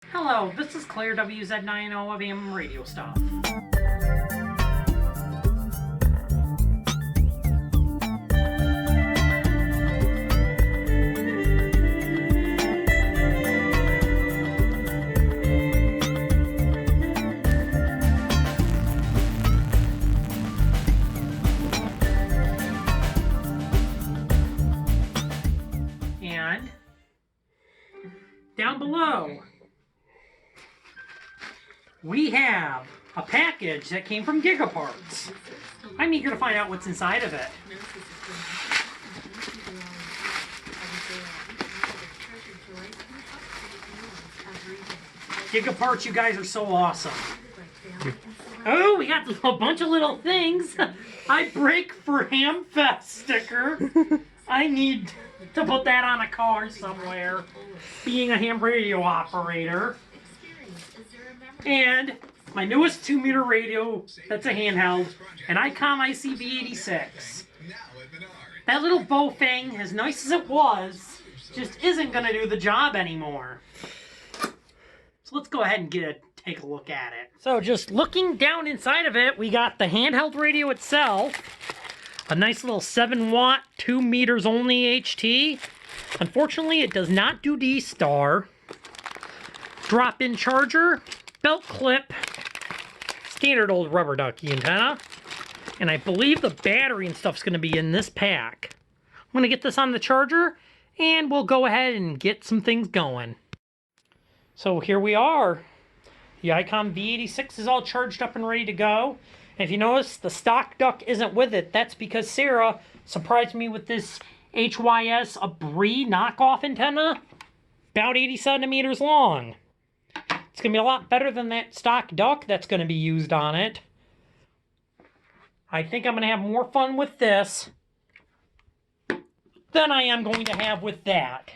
Hello, this is Claire, WZ9Os Ham Radio Stuff. And down below, we have a package that came from Gigaparts. I'm eager to find out what's inside of it. Gigaparts, you guys are so awesome. Oh, we got a bunch of little things. I break for Hamfest sticker. I need to put that on a car somewhere, being a ham radio operator. And my newest 2-meter radio, that's a handheld, an Icom IC-V86. That little bow thing, as nice as it was, just isn't going to do the job anymore. So let's go ahead and take a look at it. So just looking down inside of it, we got the handheld radio itself. A nice little 7-watt, 2 meters only HT. Unfortunately, it does not do D-Star. Drop-in charger, belt clip, standard old rubber ducky antenna. And I believe the battery and stuff's going to be in this pack. I'm going to get this on the charger, and we'll go ahead and get some things going. So here we are. The Icom V86 is all charged up and ready to go. And if you notice, the stock duck isn't with it. That's because Sarah surprised me with this HYS Abri knockoff antenna, about 80 centimeters long. It's going to be a lot better than that stock duck that's going to be used on it. I think I'm going to have more fun with this than I am going to have with that.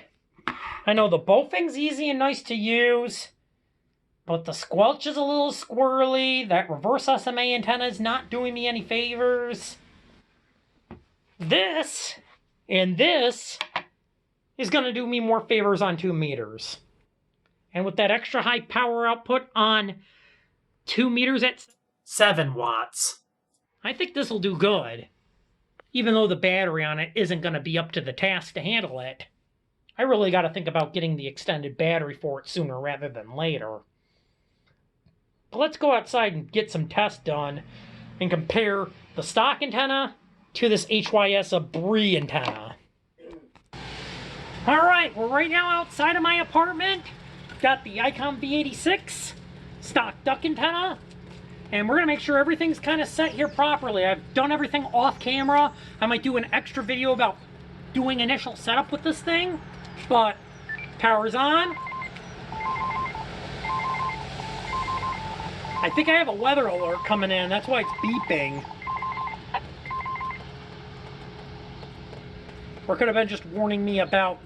I know the bow thing's easy and nice to use, but the squelch is a little squirrely. That reverse SMA antenna is not doing me any favors. This and this is going to do me more favors on 2 meters. And with that extra high power output on 2 meters at 7 watts, I think this will do good. Even though the battery on it isn't going to be up to the task to handle it. I really got to think about getting the extended battery for it sooner rather than later. But let's go outside and get some tests done and compare the stock antenna to this HYS Abri antenna. Alright, we're right now outside of my apartment. Got the Icom V86 stock duck antenna. And we're going to make sure everything's kind of set here properly. I've done everything off camera. I might do an extra video about doing initial setup with this thing. But power's on. I think I have a weather alert coming in. That's why it's beeping. Or it could have been just warning me about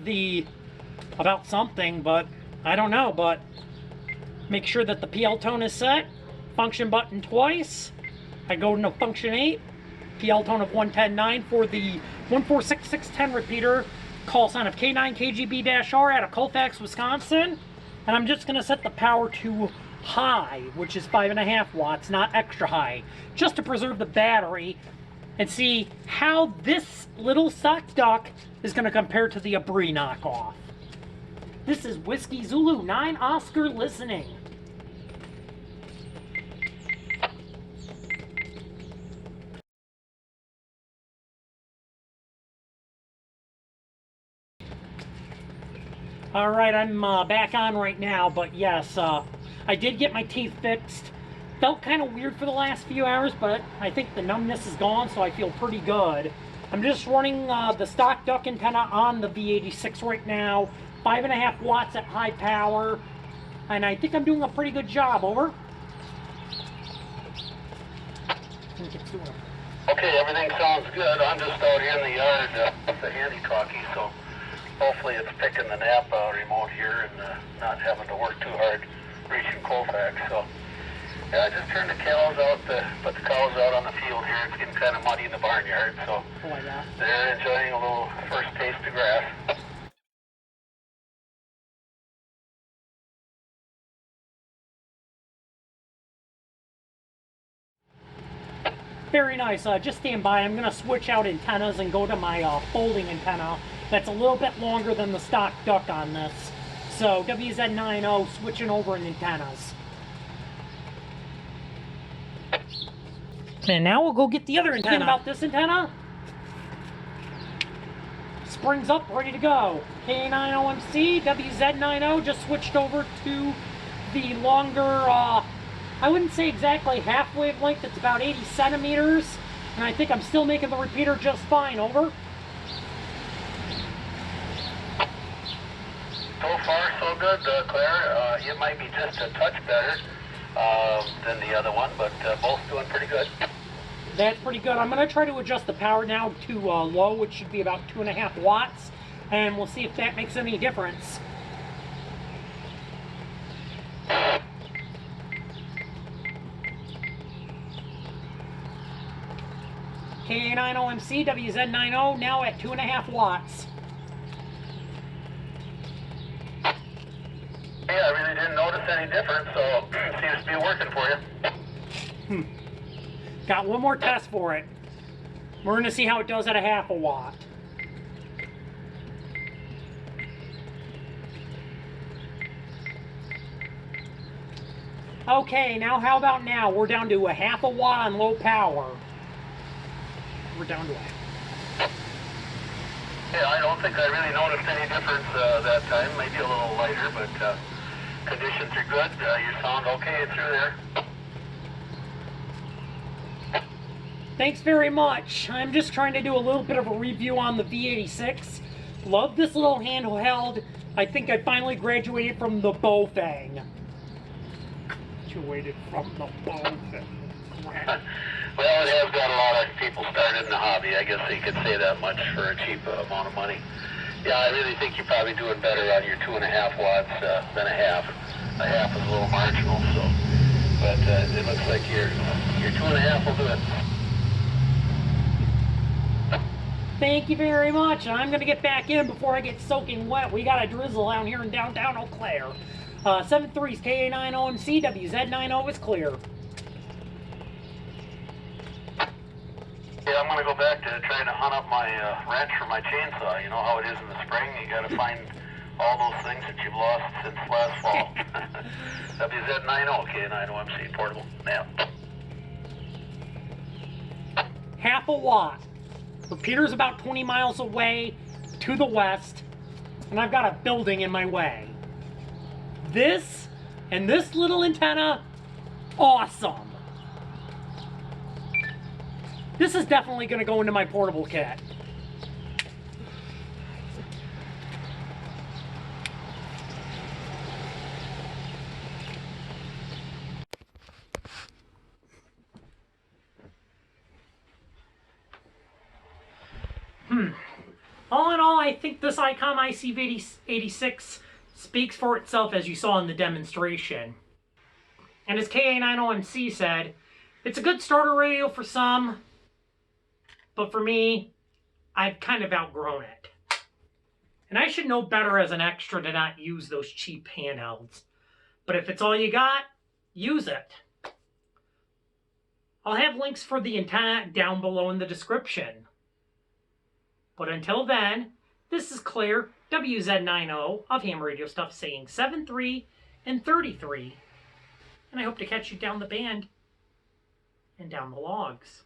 something, but I don't know. But make sure that the PL tone is set. Function button twice. I go into function 8. PL tone of 110.9 for the 146610 repeater. Call sign of K9KGB-R out of Colfax, Wisconsin. And I'm just going to set the power to high, which is 5.5 watts, not extra high, just to preserve the battery and see how this little stock duck is going to compare to the Abri knockoff. This is Whiskey Zulu 9 Oscar listening. Alright, I'm back on right now, but yes, I did get my teeth fixed. Felt kind of weird for the last few hours, but I think the numbness is gone, so I feel pretty good. I'm just running the stock duck antenna on the V86 right now. 5.5 watts at high power, and I think I'm doing a pretty good job. Over. Okay, everything sounds good. I'm just out here in the yard with the handy-talkie, so hopefully it's picking the nap remote here and not having to work too hard reaching Colfax. So yeah, I just turned the cows out, put the cows out on the field here. It's getting kind of muddy in the barnyard, so they're enjoying a little first taste of grass. Very nice. Just stand by. I'm going to switch out antennas and go to my folding antenna. That's a little bit longer than the stock duck on this. So WZ9O switching over in antennas. And now we'll go get the other antenna. Thinking about this antenna? Springs up, ready to go. K9OMC, WZ9O just switched over to the longer, I wouldn't say exactly half wavelength, it's about 80 centimeters. And I think I'm still making the repeater just fine, over. So far, so good, Claire. It might be just a touch better than the other one, but both doing pretty good. That's pretty good. I'm going to try to adjust the power now to low, which should be about 2.5 watts, and we'll see if that makes any difference. K9OMC, WZ9O, now at 2.5 watts. Yeah, I really didn't notice any difference, so seems to be working for you. Got one more test for it. We're going to see how it does at a 0.5 watt. Okay, now how about now? We're down to a 0.5 watt on low power. We're down to it. Yeah, I don't think I really noticed any difference that time. Maybe a little lighter, but conditions are good. You sound okay through there. Thanks very much. I'm just trying to do a little bit of a review on the V86. Love this little handheld. I think I finally graduated from the Bofang. Graduated from the Bofang. Well, it has got a lot of people started in the hobby. I guess you could say that much for a cheap amount of money. Yeah, I really think you're probably doing better on your 2.5 watts than a half. A half is a little marginal, so. But it looks like your 2.5 will do it. Thank you very much. I'm going to get back in before I get soaking wet. We got a drizzle out here in downtown Eau Claire. 7.3's KA9OMC, WZ9O is clear. Yeah, I'm going to go back to trying to hunt up my wrench for my chainsaw. You know how it is in the spring? You got to find all those things that you've lost since last fall. WZ9O, KA9OMC, portable. Yeah. 0.5 watt. Repeater's about 20 miles away to the west, and I've got a building in my way. This and this little antenna, awesome. This is definitely going to go into my portable kit. All in all, I think this Icom IC-V86 speaks for itself, as you saw in the demonstration. And as KA9OMC said, it's a good starter radio for some, but for me, I've kind of outgrown it. And I should know better as an extra to not use those cheap handhelds. But if it's all you got, use it. I'll have links for the antenna down below in the description. But until then, this is Claire, WZ9O of Ham Radio Stuff, saying 7.3 and 33. And I hope to catch you down the band and down the logs.